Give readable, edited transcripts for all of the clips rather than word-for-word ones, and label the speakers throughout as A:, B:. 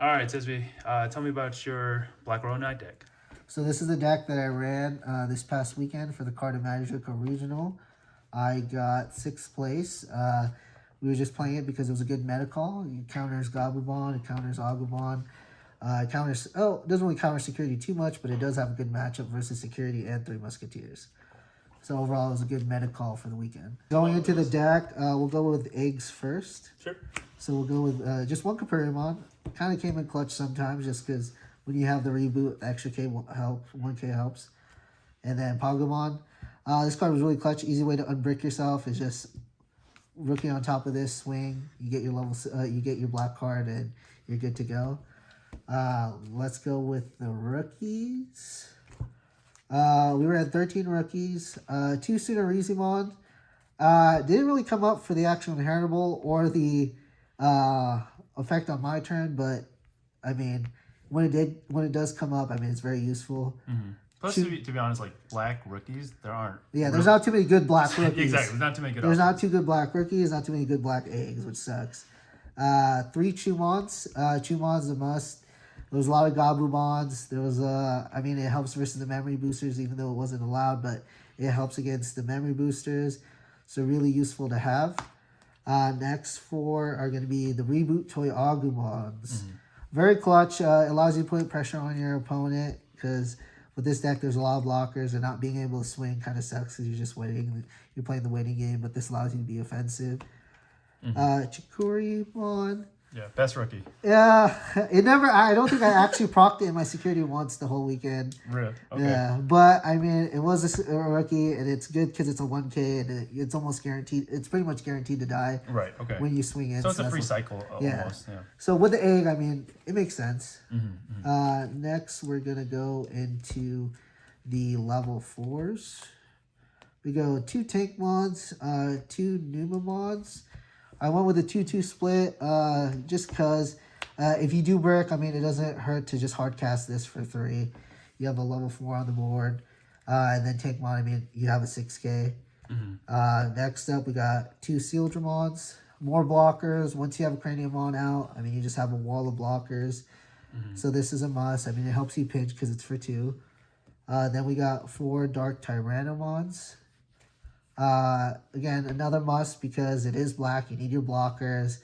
A: All right, Tisbe, tell me about your Black Row Knight deck.
B: So this is the deck that I ran this past weekend for the Carta Magica Regional. I got 6th place. We were just playing it because it was a good meta call. It counters Gabumon, it counters Agumon. It counters, it doesn't really counter security too much, but it does have a good matchup versus security and 3 Musketeers. So overall, it was a good meta call for the weekend. Going into the deck, we'll go with eggs first.
A: Sure.
B: So we'll go with just one Capuriamon. Kind of came in clutch sometimes just because when you have the reboot, the extra K helps, 1K helps. And then Pagumon. This card was really clutch. Easy way to unbrick yourself is just rookie on top of this, swing. You get your you get your black card, and you're good to go. Let's go with the rookies. We were at 13 rookies. 2 Sunarisimon. Didn't really come up for the actual inheritable or the effect on my turn, but I mean, when it does come up, I mean, it's very useful.
A: Mm-hmm. Plus, to be honest, like black rookies, there aren't.
B: Yeah, there's not too many good black rookies.
A: Exactly, there's not too many good.
B: There's not too good black rookies, not too many good black eggs, which sucks. 3 Chumons. Chumon's a must. There was a lot of Gabumons. There was I mean, it helps versus the memory boosters, even though it wasn't allowed, but it helps against the memory boosters. So really useful to have. Next 4 are going to be the Reboot Toy Agumons. Mm-hmm. Very clutch. Allows you to put pressure on your opponent because with this deck, there's a lot of blockers, and not being able to swing kind of sucks because you're just waiting. You're playing the waiting game, but this allows you to be offensive. Mm-hmm. Chikurimon.
A: Yeah, best rookie.
B: Yeah, I don't think I actually procced it in my security once the whole weekend.
A: Really? Okay.
B: Yeah, but I mean, it was a rookie, and it's good because it's a 1K, and it's almost guaranteed. It's pretty much guaranteed to die.
A: Right. Okay.
B: When you swing it.
A: So it's a free cycle almost. Yeah.
B: So with the egg, I mean, it makes sense.
A: Mm-hmm, mm-hmm.
B: Next, we're gonna go into the level 4s. We go 2 Tankmons, 2 Numamons. I went with a 2-2 split just because if you do brick, I mean, it doesn't hurt to just hard cast this for 3. You have a level 4 on the board. And then Tankmon, I mean, you have a 6K. Mm-hmm. Next up, we got 2 Sealdramons. More blockers. Once you have a Craniumon out, I mean, you just have a wall of blockers. Mm-hmm. So this is a must. I mean, it helps you pinch because it's for 2. Then we got 4 Dark Tyrannomons. Again, another must because it is black. You need your blockers.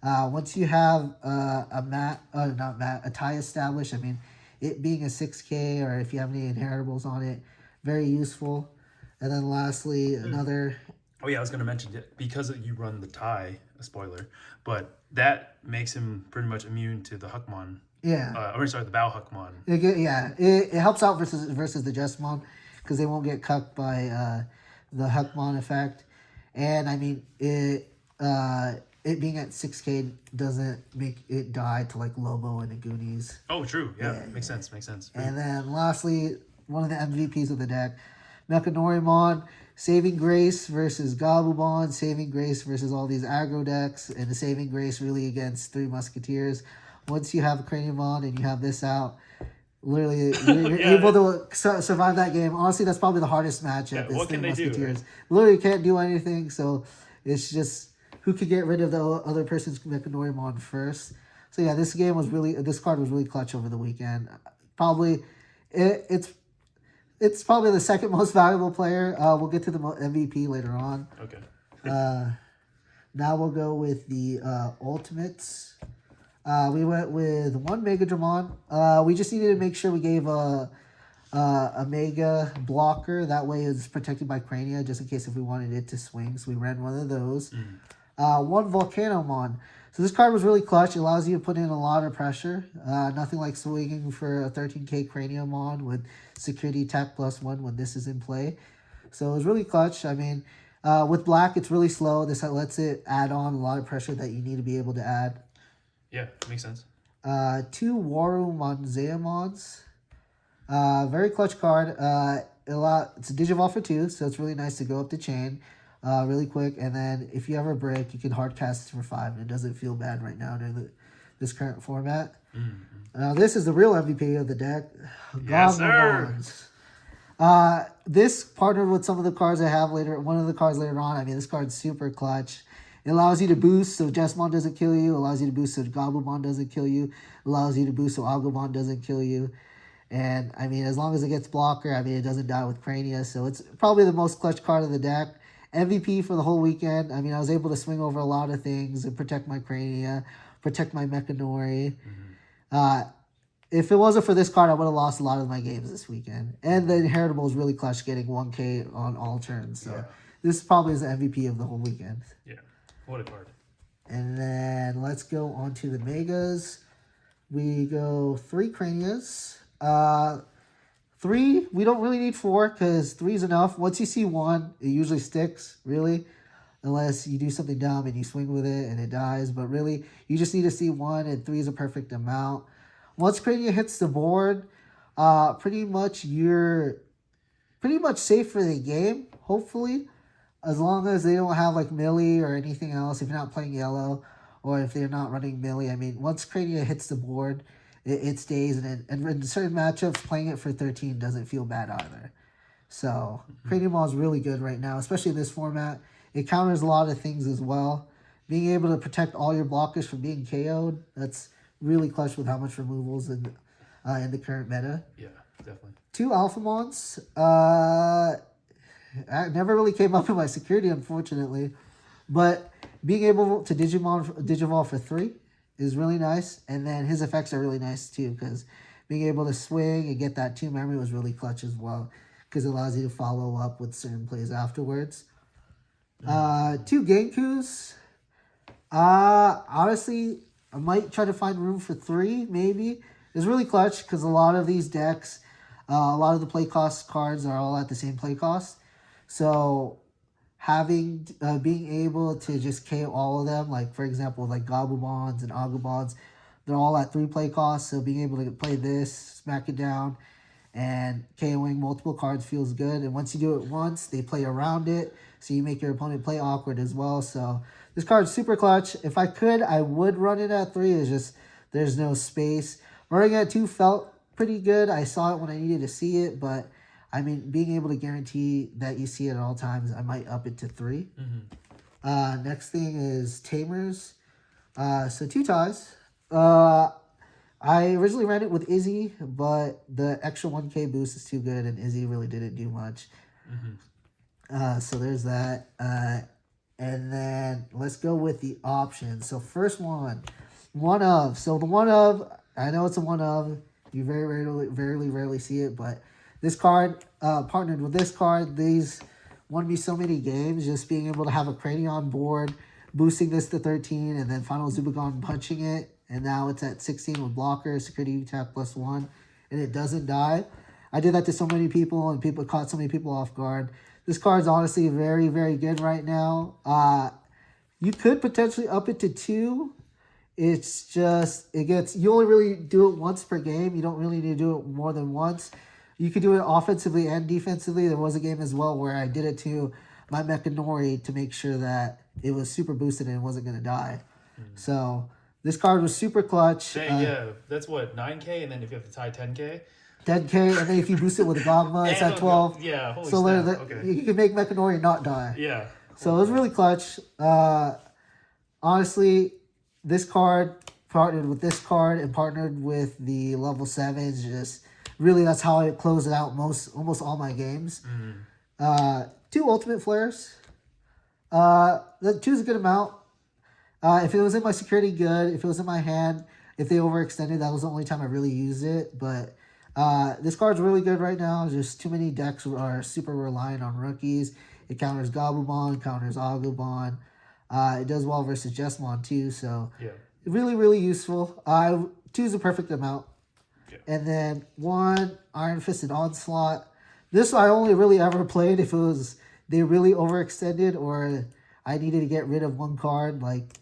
B: Once you have a tie established, I mean, it being a 6K or if you have any inheritables on it, very useful. And then lastly, another...
A: Oh, yeah, I was going to mention it because you run the tie, a spoiler, but that makes him pretty much immune to the Huckmon.
B: Yeah.
A: The Bow Huckmon.
B: It helps out versus the Jessamon because they won't get cucked by... the Huckmon effect, and I mean it being at 6K doesn't make it die to like Lobo and the Goonies.
A: Oh, true. Yeah, makes sense.
B: And then lastly, one of the MVPs of the deck, Mechanorimon, Saving Grace versus Gabumon, Saving Grace versus all these aggro decks, and the Saving Grace really against 3 Musketeers. Once you have a Craniumon and you have this out, literally, you're able to survive that game. Honestly, that's probably the hardest matchup.
A: Yeah, what can they do? Right?
B: Literally can't do anything, so it's just who could get rid of the other person's Mechanorimon first. So yeah, this card was really clutch over the weekend. Probably, it's probably the second most valuable player. We'll get to the MVP later on.
A: Okay.
B: Now we'll go with the Ultimates. We went with 1 Mega Dramon. We just needed to make sure we gave a Mega blocker. That way it's protected by Crania, just in case if we wanted it to swing. So we ran one of those. 1 Volcanomon. So this card was really clutch. It allows you to put in a lot of pressure. Nothing like swinging for a 13K Craniumon with security attack +1 when this is in play. So it was really clutch. I mean, with black, it's really slow. This lets it add on a lot of pressure that you need to be able to add.
A: Yeah, makes sense.
B: 2 Warumonzaemons. Very clutch card. It's a Digivolve for 2, so it's really nice to go up the chain really quick. And then if you ever break, you can hard cast it for 5, and it doesn't feel bad right now during this current format. Mm-hmm. This is the real MVP of the deck.
A: Yes, sir.
B: This partnered with some of the cards I have later. One of the cards later on. I mean, this card's super clutch. It allows you to boost so Jesmon doesn't kill you. It allows you to boost so Gabumon doesn't kill you. It allows you to boost so Agumon doesn't kill you. And, I mean, as long as it gets blocker, I mean, it doesn't die with Crania. So it's probably the most clutch card of the deck. MVP for the whole weekend. I mean, I was able to swing over a lot of things and protect my Crania, protect my Mechanori. If it wasn't for this card, I would have lost a lot of my games this weekend. And the Inheritable was really clutch, getting 1K on all turns. So this probably is the MVP of the whole weekend.
A: Yeah, what a card.
B: And then let's go on to the Megas. We go 3 Cranias. 3, we don't really need 4 because 3 is enough. Once you see 1, it usually sticks, really. Unless you do something dumb and you swing with it and it dies. But really, you just need to see 1 and 3 is a perfect amount. Once Crania hits the board, you're pretty much safe for the game, hopefully. As long as they don't have like Millie or anything else, if you're not playing yellow or if they're not running Millie. I mean, once Crania hits the board, it stays. And in certain matchups, playing it for 13 doesn't feel bad either. So, Crania Mall is really good right now, especially in this format. It counters a lot of things as well. Being able to protect all your blockers from being KO'd, that's really clutch with how much removals in the current meta.
A: Yeah, definitely.
B: 2 Alphamons. I never really came up in my security, unfortunately. But being able to Digivolve for 3 is really nice. And then his effects are really nice too, because being able to swing and get that 2 memory was really clutch as well, because it allows you to follow up with certain plays afterwards. 2 Genkus. Honestly, I might try to find room for 3, maybe. It's really clutch because a lot of these decks, a lot of the play cost cards are all at the same play cost. So being able to just KO all of them, like for example, like Gabumons and Agumons, they're all at 3 play costs. So being able to play this, smack it down, and KOing multiple cards feels good. And once you do it once, they play around it. So you make your opponent play awkward as well. So this card's super clutch. If I could, I would run it at 3. It's just there's no space. Running at 2 felt pretty good. I saw it when I needed to see it. But, I mean, being able to guarantee that you see it at all times, I might up it to 3. Next thing is Tamers. So 2 ties. I originally ran it with Izzy, but the extra 1K boost is too good, and Izzy really didn't do much. So there's that. And then let's go with the options. So first one of. So the one of, I know it's a one of. You very rarely see it, but this card partnered with this card. These won me so many games. Just being able to have a Cranion on board, boosting this to 13, and then Final Zubagon punching it. And now it's at 16 with blocker, security attack +1, and it doesn't die. I did that to so many people, and people caught so many people off guard. This card's honestly very good right now. You could potentially up it to 2. It's just, you only really do it once per game. You don't really need to do it more than once. You could do it offensively and defensively. There was a game as well where I did it to my Mechanori to make sure that it was super boosted and it wasn't going to die. So this card was super clutch.
A: Dang, yeah, that's what, 9K, and then if you have to tie 10K?
B: 10K, and then if you boost it with a Dogma, it's at 12.
A: Yeah, holy
B: so
A: snap. Okay.
B: You can make Mechanori not die.
A: Yeah.
B: So it was really clutch. Honestly, this card partnered with this card and partnered with the level 7s. Just really, that's how I closed it out almost all my games. 2 ultimate flares. The 2 is a good amount. If it was in my security, good. If it was in my hand, if they overextended, that was the only time I really used it. But this card's really good right now. Just too many decks are super reliant on rookies. It counters Gabumon, counters Agumon. It does well versus Jesmon too. So really useful. 2 is a perfect amount. Yeah. And then 1 Iron Fisted Onslaught. This I only really ever played if it was they really overextended or I needed to get rid of 1 card. Like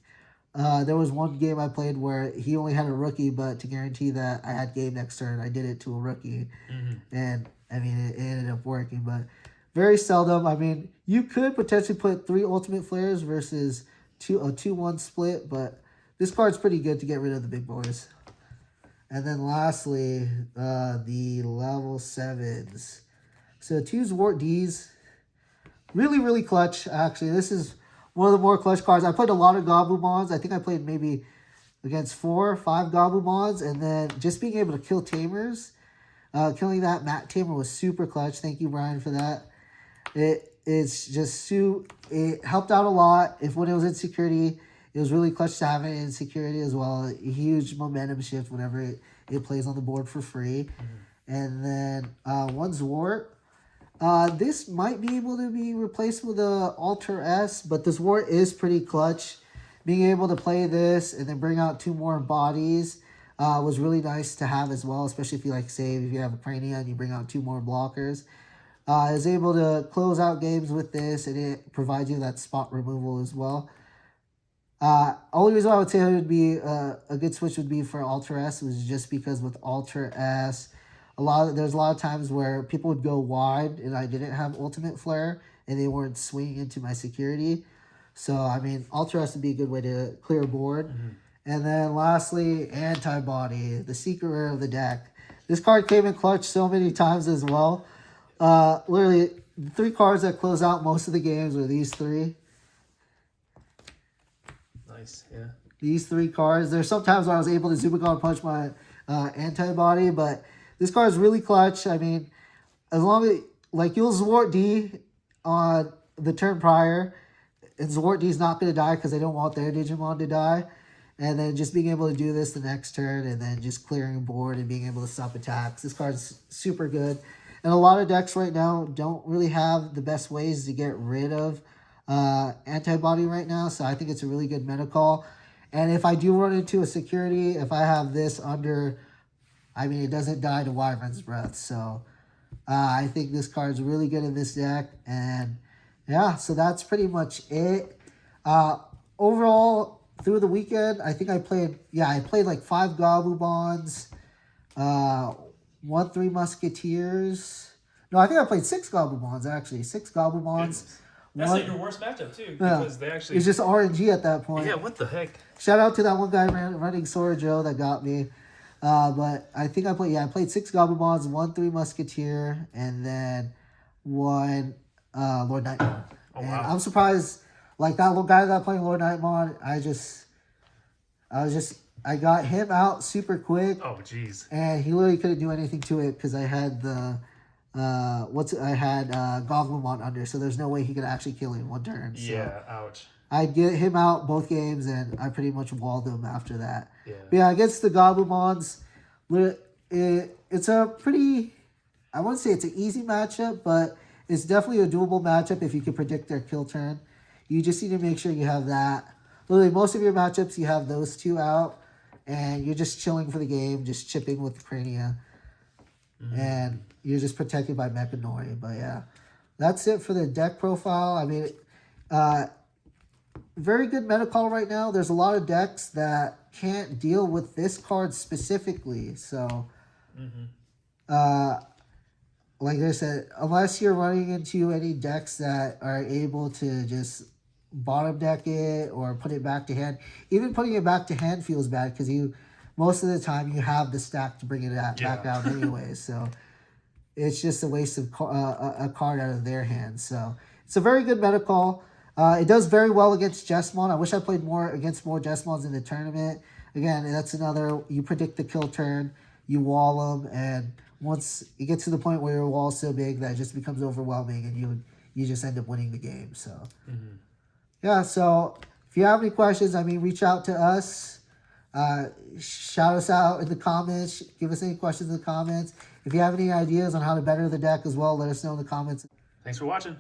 B: there was one game I played where he only had a rookie, but to guarantee that I had game next turn, I did it to a rookie. And I mean, it ended up working, but very seldom. I mean, you could potentially put 3 ultimate flares versus a 2-1 split, but this card's pretty good to get rid of the big boys. And then lastly, the level 7s. So 2's Wart D's. Really clutch, actually. This is one of the more clutch cards. I played a lot of Gabumons. I think I played maybe against 4 or 5 Gabumons, and then just being able to kill Tamers, killing that Matt Tamer was super clutch. Thank you, Brian, for that. It's just it helped out a lot. If when it was in security, it was really clutch to have it in security as well. A huge momentum shift whenever it plays on the board for free. And then one Zwart. This might be able to be replaced with a Alter S, but this Zwart is pretty clutch. Being able to play this and then bring out 2 more bodies was really nice to have as well, especially if you if you have a Crania and you bring out 2 more blockers. I was able to close out games with this, and it provides you that spot removal as well. Only reason I would say it would be a good switch would be for Alter S was just because with Alter S, there's a lot of times where people would go wide and I didn't have Ultimate Flare and they weren't swinging into my security. So, I mean, Alter S would be a good way to clear a board. And then lastly, Antibody, the secret rare of the deck. This card came in clutch so many times as well. Literally, the 3 cards that close out most of the games are these 3.
A: Nice, yeah.
B: These 3 cards. There's sometimes I was able to Zubagon punch my Antibody, but this card is really clutch. I mean, as long as, you'll Zwart D on the turn prior, and Zwart D is not going to die because they don't want their Digimon to die. And then just being able to do this the next turn and then just clearing a board and being able to stop attacks. This card's super good. And a lot of decks right now don't really have the best ways to get rid of Antibody right now. So I think it's a really good meta call. And if I do run into a security, if I have this under, I mean, it doesn't die to Wyvern's Breath. So I think this card's really good in this deck. And yeah, so that's pretty much it. Overall, through the weekend, I think I played 5 Gabumons, 1 3 Musketeers. No, I think I played 6 Gabumons, actually. 6 Gabumons.
A: That's like your worst matchup, too, because they actually...
B: It's just RNG at that point.
A: Yeah, what the heck?
B: Shout out to that one guy running Sora Joe that got me. But I think I played 6 Gabumons, 1 3 Musketeer, and then 1 Lord Nightmon.
A: Oh,
B: and
A: wow.
B: I'm surprised, that little guy that playing Lord Nightmon, I got him out super quick.
A: Oh, jeez.
B: And he literally couldn't do anything to it because I had Goglemon under, so there's no way he could actually kill him in 1 turn. So
A: Yeah, ouch.
B: I get him out both games, and I pretty much walled him after that.
A: Yeah.
B: But yeah, against the Gabumons, it's a pretty, I wouldn't say it's an easy matchup, but it's definitely a doable matchup if you can predict their kill turn. You just need to make sure you have that. Literally, most of your matchups, you have those 2 out, and you're just chilling for the game, just chipping with Crania. And you're just protected by Mechanori. But yeah, that's it for the deck profile. I mean, very good meta call right now. There's a lot of decks that can't deal with this card specifically. So, like I said, unless you're running into any decks that are able to just bottom deck it or put it back to hand. Even putting it back to hand feels bad because most of the time you have the stack to bring it back out anyway. So it's just a waste of a card out of their hands. So it's a very good meta call. It does very well against Jesmon. I wish I played against more Jesmons in the tournament. Again, that's another, you predict the kill turn, you wall them, and once it gets to the point where your wall's so big that it just becomes overwhelming and you just end up winning the game. So yeah, so if you have any questions, reach out to us. Shout us out in the comments. Give us any questions in the comments. If you have any ideas on how to better the deck as well, let us know in the comments.
A: Thanks for watching.